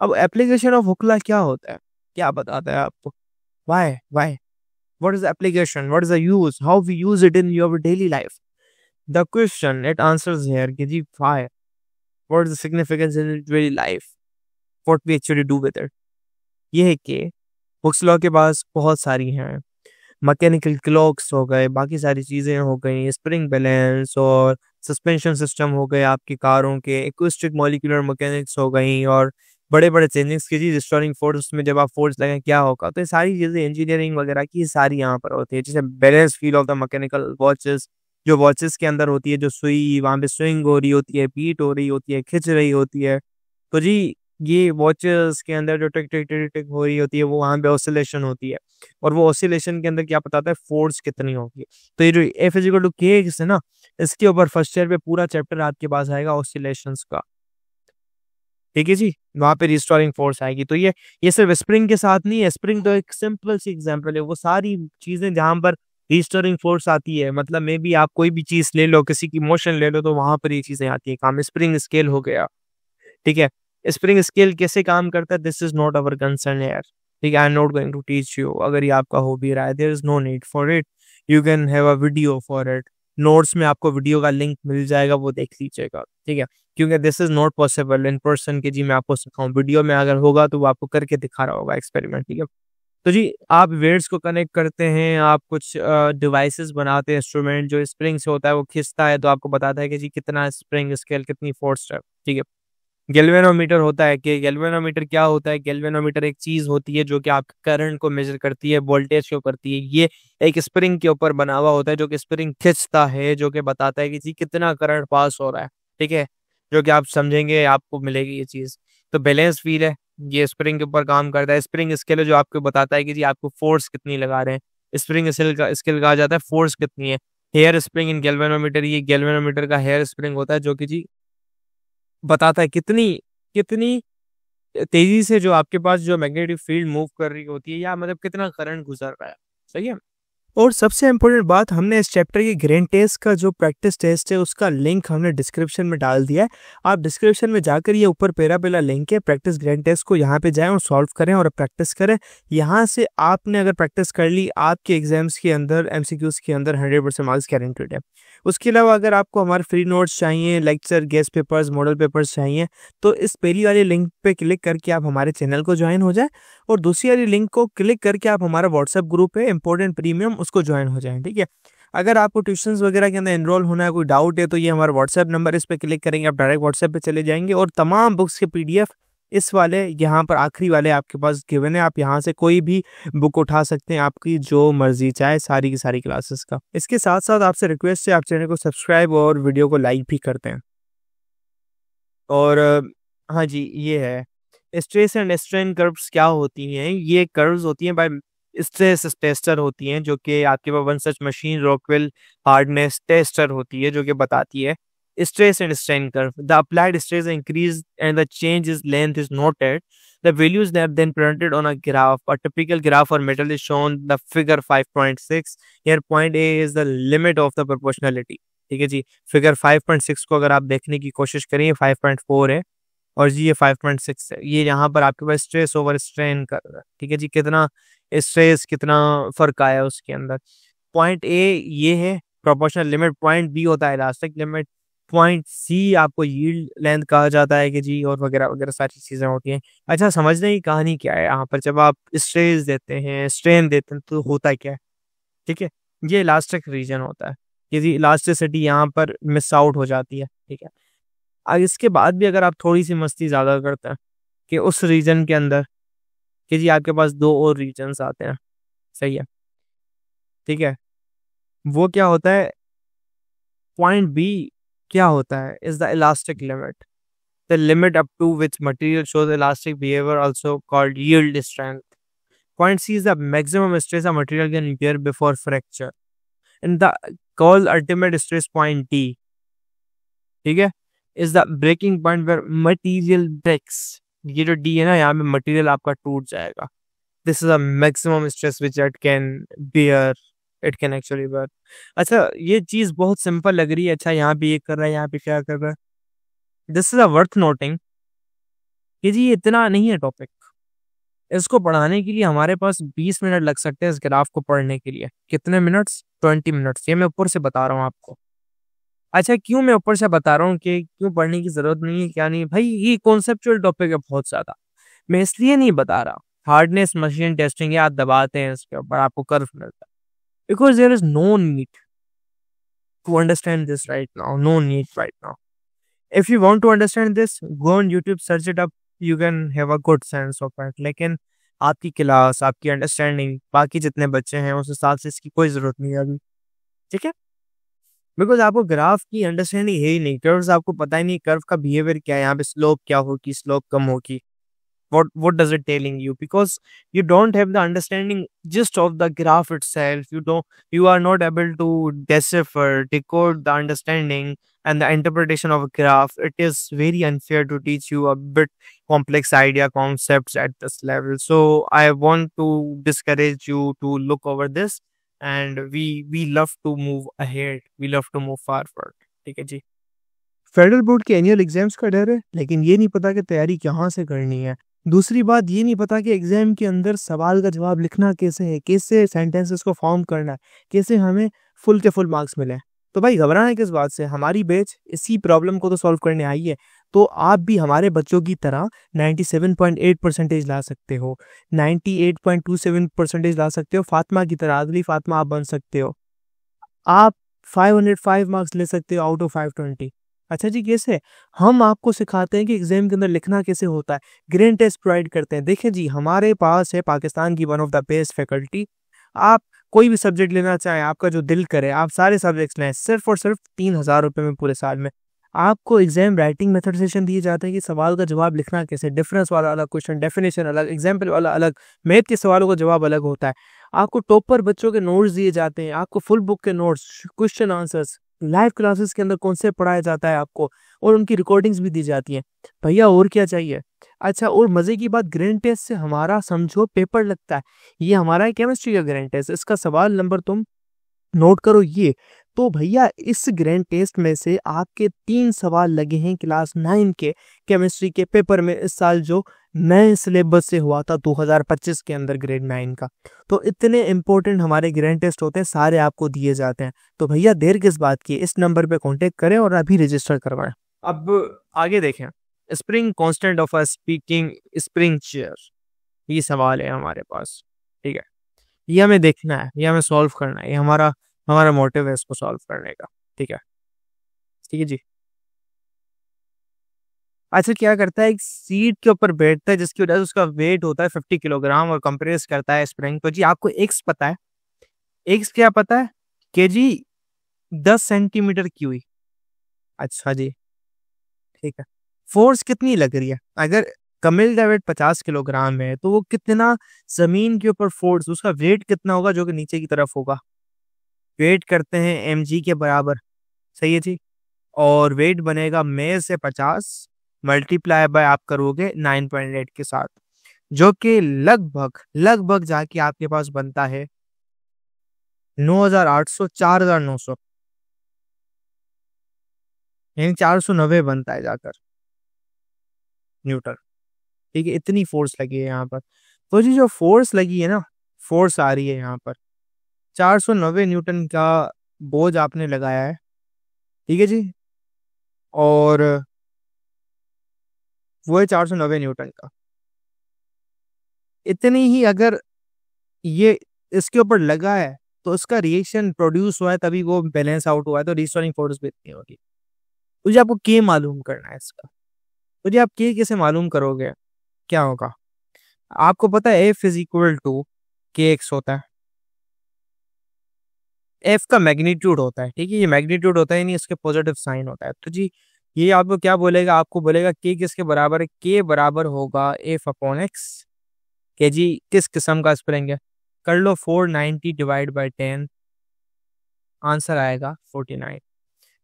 अब application of हुकला क्या होता है, क्या बताता है आपको? Y y, what is the application, what is the use, how we use it in your daily life? The question it answers here कि जी why, what is the significance in daily life, what we actually do with it. ये है कि Hooke's law के पास बहुत सारी हैं, mechanical clocks हो गए, बाकी सारी चीज़ें हो गई, स्प्रिंग बैलेंस और सस्पेंशन सिस्टम हो गए आपकी कारों के, एक्विस्टिक मॉलिक्यूलर मैकेनिक्स हो गई, और बड़े-बड़े चेंजेस की जी रिस्टोरिंग फोर्स में जब आप फोर्स लगाएँ क्या होगा? तो ये सारी चीज़ें इंजीनियरिंग वगैरह की सारी यहाँ पर होती है। जैसे balance wheel of the mechanical watches, जो वॉचेस के अंदर होती है, जो सुई वहाँ पे स्विंग हो रही होती है, बीट हो रही होती है, खिंच रही होती है। तो जी ये वॉचेस के अंदर जो टिक, टिक, टिक, टिक हो रही होती है, वो वहाँ पे ऑसिलेशन होती है। और वो ऑसिलेशन के अंदर क्या बताता है, फोर्स कितनी होगी। तो ये जो F = K है ना, इसके ऊपर फर्स्ट ईयर पे पूरा चैप्टर आपके पास आएगा ऑसिलेशंस का। ठीक है जी, वहाँ पे रिस्टोरिंग फोर्स आएगी। तो ये सिर्फ स्प्रिंग के साथ नहीं है, स्प्रिंग तो एक सिंपल सी एग्जांपल है। वो सारी चीजें जहाँ पर रिस्टोरिंग फोर्स आती है, मतलब मे बी आप कोई भी चीज ले लो, किसी की मोशन ले लो, तो वहां पर ये चीजें आती है काम। स्प्रिंग स्केल हो गया, ठीक है। स्प्रिंग स्केल कैसे काम करता है, this is not our concern यार, ठीक है। I am not going to teach you. अगर ये आपका हो भी रहा है, there is no need for it, you can have a video for it. Notes में आपको वीडियो का लिंक मिल जाएगा, वो देख लीजिएगा, ठीक है। क्योंकि this is not possible in person के जी मैं आपको सिखाऊं, वीडियो में अगर होगा तो वो आपको करके दिखा रहा होगा एक्सपेरिमेंट, ठीक है। तो जी आप वेट्स को कनेक्ट करते हैं, आप कुछ डिवाइसेस बनाते हैं, इंस्ट्रूमेंट जो स्प्रिंग से होता है वो खींचता है, तो आपको बताता है कि जी कितना स्प्रिंग स्केल, कितनी फोर्स है, ठीक है। गैल्वेनोमीटर होता है कि गैल्वेनोमीटर क्या होता है, गैल्वेनोमीटर एक चीज होती है जो कि आपके करंट को मेजर करती है, वोल्टेज शो करती है। ये एक स्प्रिंग के ऊपर बना हुआ होता है जो कि स्प्रिंग खींचता है, जो कि बताता है कि जी कितना करंट पास हो रहा है, ठीक है। जो कि आप समझेंगे आपको मिलेगी ये चीज। तो बैलेंस व्हील है, ये स्प्रिंग के ऊपर काम करता है। स्प्रिंग स्केल है जो आपको बताता है कि जी आपको फोर्स कितनी लगा रहे हैं। स्प्रिंग स्केल कहा जाता है फोर्स कितनी है। हेयर स्प्रिंग इन गैल्वेनोमीटर, ये गैल्वेनोमीटर का हेयर स्प्रिंग होता है जो कि जी बताता है कितनी कितनी तेजी से जो आपके पास जो मैग्नेटिक फील्ड मूव कर रही होती है, या मतलब कितना करंट गुजर रहा है, सही है। और सबसे इम्पोर्टेंट बात, हमने इस चैप्टर के ग्रेन टेस्ट का जो प्रैक्टिस टेस्ट है उसका लिंक हमने डिस्क्रिप्शन में डाल दिया है। आप डिस्क्रिप्शन में जाकर ये ऊपर पहला लिंक है प्रैक्टिस ग्रेन टेस्ट को, यहाँ पे जाएं और सॉल्व करें और प्रैक्टिस करें। यहाँ से आपने अगर प्रैक्टिस कर ली, आपके एग्जाम्स के अंदर एमसीक्यूज के अंदर 100% मार्क्स गारंटेड है। उसके अलावा अगर आपको हमारे फ्री नोट्स चाहिए, lecture, guest papers, model papers चाहिए, तो इस पहली वाली लिंक पे क्लिक करके आप हमारे चैनल को ज्वाइन हो जाए, और दूसरी वाली लिंक को क्लिक करके आप हमारा व्हाट्सएप ग्रुप है इंपॉर्टेंट प्रीमियम, उसको ज्वाइन हो जाएं, ठीक है। अगर आपको ट्यूशंस वगैरह के अंदर एनरोल होना है, कोई डाउट है, तो ये हमारा व्हाट्सएप नंबर, इस पर क्लिक करेंगे आप डायरेक्ट व्हाट्सएप पे चले जाएंगे, और तमाम बुक्स के पीडीएफ इस वाले यहाँ पर आखिरी वाले आपके पास गिवन है। आप यहाँ से कोई भी बुक उठा सकते हैं, आपकी जो मर्जी चाहे, सारी की सारी क्लासेस का। इसके साथ साथ आपसे रिक्वेस्ट है, आप चैनल को सब्सक्राइब और वीडियो को लाइक भी करते हैं। और हाँ जी, ये है स्ट्रेस एंड स्ट्रेन कर्व्स क्या होती हैं। ये कर्व्स होती हैं बाय स्ट्रेस टेस्टर होती हैं, जो कि आपके पास one such machine Rockwell hardness tester होती है, जो कि बताती है stress and strain curve. The applied stress increase and the change is length is noted. The values that are then printed on a graph. A typical graph for metal is shown the figure 5.6. Here point A is the limit of the proportionality. ठीक है जी, figure 5.6 को अगर आप देखने की कोशिश करें, 5.4 है, और जी ये 5.6 है। ये यहाँ पर आपके पास स्ट्रेस ओवर स्ट्रेन कर रहा है, ठीक है जी, कितना स्ट्रेस, कितना फर्क आया है उसके अंदर। पॉइंट ए ये है प्रोपोर्शनल लिमिट, पॉइंट बी होता है इलास्टिक लिमिट, पॉइंट सी आपको यील्ड लेंथ कहा जाता है कि जी, और वगैरह वगैरह सारी चीजें होती हैं। अच्छा, समझने की कहानी क्या है यहाँ पर, जब आप स्ट्रेस देते हैं, स्ट्रेन देते हैं, तो होता क्या है, ठीक है। ये इलास्टिक रीजन होता है कि जी इलास्टिसिटी यहाँ पर मिस आउट हो जाती है, ठीक है। अब इसके बाद भी अगर आप थोड़ी सी मस्ती ज्यादा करते हैं कि उस रीजन के अंदर कि जी आपके पास दो और रीजन्स आते हैं, सही है, ठीक है। वो क्या होता है, पॉइंट बी क्या होता है, is the elastic limit, the limit up to which material shows elastic behaviour, also called yield strength. Point C is the maximum stress a material can bear before fracture, and the called ultimate stress point D, ठीक है, is the breaking point where material breaks. ये जो D है ना, यहाँ पे material आपका टूट जाएगा। This is a maximum stress which it can bear, it can actually bear. अच्छा, ये चीज बहुत सिंपल लग रही है, अच्छा यहाँ पे ये कर रहा है, यहाँ पे क्या कर रहा है, this is a worth noting कि जी ये इतना नहीं है टॉपिक, इसको पढ़ाने के लिए हमारे पास 20 मिनट लग सकते हैं इस ग्राफ को पढ़ने के लिए। कितने मिनट्स? 20 मिनट्स। ये मैं ऊपर से बता रहा हूँ आपको। अच्छा, क्यों मैं ऊपर से बता रहा हूँ कि क्यों पढ़ने की जरूरत नहीं है, क्या नहीं भाई, ये कॉन्सेप्चुअल टॉपिक है बहुत ज्यादा। मैं इसलिए नहीं बता रहा। हार्डनेस मशीन टेस्टिंग है, आप दबाते हैं इसके ऊपर आपको कर्व मिलता है, because there is no need to understand this right now, no need right now. If you want to understand this, go on YouTube, search it up. You can have a good sense of it. लेकिन आपकी class, आपकी understanding, बाकी जितने बच्चे हैं उस हिसाब से इसकी कोई जरूरत नहीं है अभी। ठीक है, बिकॉज आपको ग्राफ की अंडरस्टैंडिंग है ही नहीं, कर्व्स आपको पता ही नहीं कर्व का बिहेवियर क्या है, यहाँ पे स्लोप क्या होगी, स्लोप कम होगी, what does it telling you, because you don't have the understanding just of the graph itself. You are not able to decipher, decode the understanding and the interpretation of a graph. It is very unfair to teach you a bit complex idea concepts at this level. So I want to discourage you to look over this, and we love to move ahead, we love to move forward. ठीक है जी। Federal board के annual exams का डर है, लेकिन ये नहीं पता कि तैयारी कहाँ से करनी है। दूसरी बात ये नहीं पता कि एग्जाम के अंदर सवाल का जवाब लिखना कैसे है, कैसे सेंटेंसेस को फॉर्म करना है, कैसे हमें फुल के फुल मार्क्स मिले। तो भाई घबराना किस बात से, हमारी बैच इसी प्रॉब्लम को तो सॉल्व करने आई है। तो आप भी हमारे बच्चों की तरह 97.8% ला सकते हो, 98.27% ला सकते हो, फातिमा की तरह, अगली फातिमा आप बन सकते हो। आप 505 मार्क्स ले सकते हो आउट ऑफ 520। अच्छा जी, कैसे? हम आपको सिखाते हैं कि एग्जाम के अंदर लिखना कैसे होता है, ग्रेड टेस्ट प्रोवाइड करते हैं। देखिए जी, हमारे पास है पाकिस्तान की one of the best faculty. आप कोई भी सब्जेक्ट लेना चाहें, आपका जो दिल करे, आप सारे सब्जेक्ट्स लें, सिर्फ और सिर्फ 3,000 रुपये में पूरे साल में। आपको एग्जाम राइटिंग मेथड सेशन दिए जाते हैं कि सवाल का जवाब लिखना कैसे, डिफरेंस वाला अलग क्वेश्चन, डेफिनेशन अलग, एग्जाम्पल वाला अलग, मैथ के सवालों का जवाब अलग होता है। आपको टॉपर बच्चों के नोट्स दिए जाते हैं, आपको फुल बुक के notes, question answers, live classes के अंदर कॉन्सेप्ट पढ़ाया जाता है आपको, और उनकी रिकॉर्डिंग्स भी दी जाती हैं। भैया और क्या चाहिए? अच्छा, और मजे की बात, ग्रैंड टेस्ट से हमारा समझो पेपर लगता है। ये हमारा है केमिस्ट्री का ग्रैंड टेस्ट, इसका सवाल नंबर तुम नोट करो ये। तो भैया इस ग्रैंड टेस्ट में से आपके 3 सवाल लगे हैं क्लास 9 के केमिस्ट्री के पेपर में इस साल, जो नए सिलेबस से हुआ था 2025 के अंदर ग्रेड 9 का। तो इतने इंपॉर्टेंट हमारे ग्रैंड टेस्ट होते हैं, सारे आपको दिए जाते हैं। तो भैया देर किस बात की, इस नंबर पे कांटेक्ट करें और अभी रजिस्टर करवाएं। अब आगे देखें, spring constant of a speaking spring chair, ये सवाल है हमारे पास। ठीक है, ये हमें देखना है, ये हमें सॉल्व करना है, ये हमारा हमारा मोटिव है इसको सॉल्व करने का। ठीक है, ठीक है जी। अच्छा, क्या करता है, एक सीट के ऊपर बैठता है जिसकी वजह से उसका वेट होता है 50 किलोग्राम और कंप्रेस करता है स्प्रिंग को। जी आपको एक्स पता है, एक्स क्या पता है? के जी 10 सेंटीमीटर की हुई। अच्छा जी, ठीक है। फोर्स कितनी लग रही है? अगर कमिल का वेट 50 किलोग्राम है तो वो कितना जमीन के ऊपर फोर्स, उसका वेट कितना होगा जो कि नीचे की तरफ होगा? वेट करते हैं mg के बराबर, सही है जी। और वेट बनेगा में से 50 मल्टीप्लाई बाय आप करोगे 9.8 के साथ, जो कि लगभग लगभग जाके आपके पास बनता है 9,800, 4,900, यानी 490 बनता है जाकर न्यूटन। ठीक है, इतनी फोर्स लगी है यहाँ पर। तो जी जो फोर्स लगी है ना, फोर्स आ रही है यहाँ पर 490 न्यूटन का बोझ आपने लगाया है। ठीक है जी, और वो है 490 न्यूटन का। इतनी ही अगर ये इसके ऊपर लगा है तो इसका रिएक्शन प्रोड्यूस हुआ है, तभी वो बैलेंस आउट हुआ है, तो रिस्टोरिंग फोर्स भी इतनी होगी। मुझे आपको के मालूम करना है इसका। मुझे आप के कैसे मालूम करोगे? क्या होगा आपको पता है, एफ इज इक्वल टू के एक्स होता है। एफ का मैग्नीट्यूड होता है, ठीक है, ये मैग्नीट्यूड होता है, नहीं इसके पॉजिटिव साइन होता है। तो जी ये आपको क्या बोलेगा, आपको बोलेगा के किसके बराबर है? के बराबर होगा एफ अपॉन एक्स। के जी किस किस्म का स्प्रिंग है? कर लो 490 डिवाइड बाई 10, आंसर आएगा 49।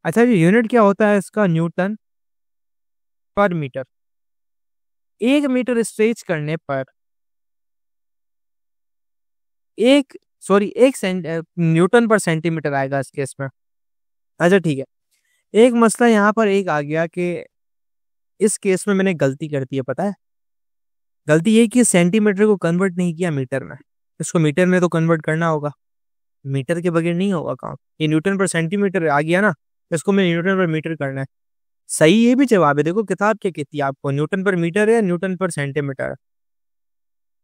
अच्छा जी, यूनिट क्या होता है इसका? न्यूटन पर मीटर। 1 मीटर स्ट्रेच करने पर एक न्यूटन पर सेंटीमीटर आएगा इस केस में। अच्छा ठीक है, एक मसला यहाँ पर एक आ गया कि इस केस में मैंने गलती कर दी है, पता है गलती ये कि सेंटीमीटर को कन्वर्ट नहीं किया मीटर में, इसको मीटर में तो कन्वर्ट करना होगा, मीटर के बगैर नहीं होगा काम। ये न्यूटन पर सेंटीमीटर आ गया ना, इसको मैं न्यूटन पर मीटर करना है। सही ये भी जवाब है। देखो किताब क्या कहती है आपको, न्यूटन पर मीटर है, न्यूटन पर सेंटीमीटर है,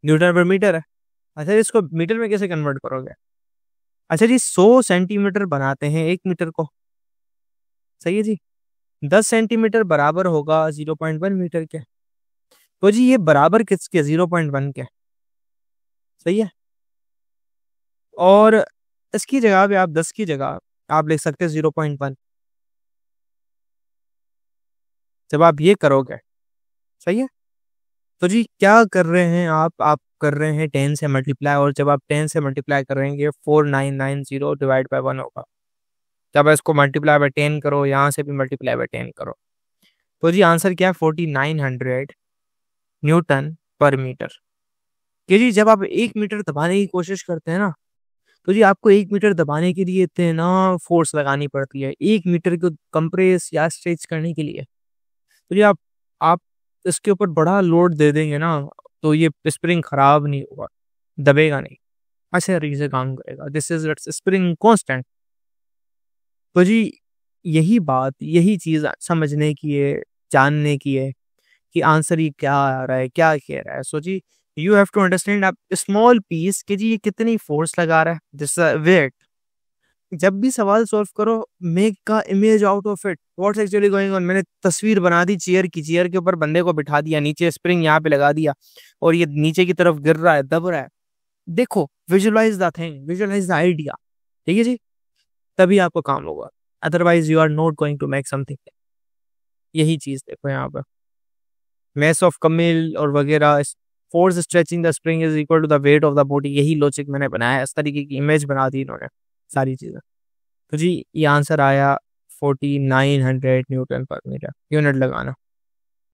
न्यूटन पर मीटर है। अच्छा इसको मीटर में कैसे कन्वर्ट करोगे? अच्छा जी 100 सेंटीमीटर बनाते हैं 1 मीटर को, सही है जी। 10 सेंटीमीटर बराबर होगा 0.1 मीटर के। तो जी ये बराबर किसके? 0.1 के, सही है। और इसकी जगह पे आप 10 की जगह आप लिख सकते हैं 0.1। जब आप ये करोगे, सही है। तो जी क्या कर रहे हैं आप कर रहे हैं 10 से मल्टीप्लाई, और जब आप 10 से मल्टीप्लाई करेंगे 4990 डिवाइड बाय 1 होगा। जब इसको मल्टीप्लाई बाय 10 करो, यहाँ से भी मल्टीप्लाई बाय 10 करो, तो जी आंसर क्या है? 4900 न्यूटन पर मीटर। कि जी जब आप 1 मीटर दबाने की कोशिश करते हैं ना, तो जी आपको 1 मीटर दबाने के लिए इतना फोर्स लगानी पड़ती है 1 मीटर को कंप्रेस या स्ट्रेच करने के लिए। तो जी आप इसके ऊपर बड़ा लोड दे देंगे ना, तो ये स्प्रिंग खराब नहीं होगा, दबेगा नहीं, अच्छे तरीके से काम करेगा। This is spring constant. तो जी यही बात, यही चीज समझने की है, जानने की है कि आंसर ये क्या आ रहा है, क्या कह रहा है। सो जी यू हैव टू अंडरस्टैंड आप स्मॉल पीस कि जी ये कितनी फोर्स लगा रहा है, दिस वेट। जब भी सवाल सॉल्व करो, मेक का image out of it, what's actually going on. मैंने तस्वीर बना दी चेयर की, चेयर के ऊपर बंदे को बिठा दिया, नीचे स्प्रिंग यहाँ पे लगा दिया, और ये नीचे की तरफ गिर रहा है, दब रहा है। देखो, visualise the thing, visualise the idea, ठीक है जी, तभी आपको काम होगा। Otherwise you are not going to make something. यही चीज देखो यहाँ पर, मैस ऑफ कमिल और वगैरह, force stretching the spring is equal to the weight of the body, यही लॉजिक मैंने बनाया है। इस तरीके की इमेज बना दी इन्होंने सारी चीजें। तो जी ये आंसर आया 4900 न्यूटन पर मीटर। यूनिट लगाना।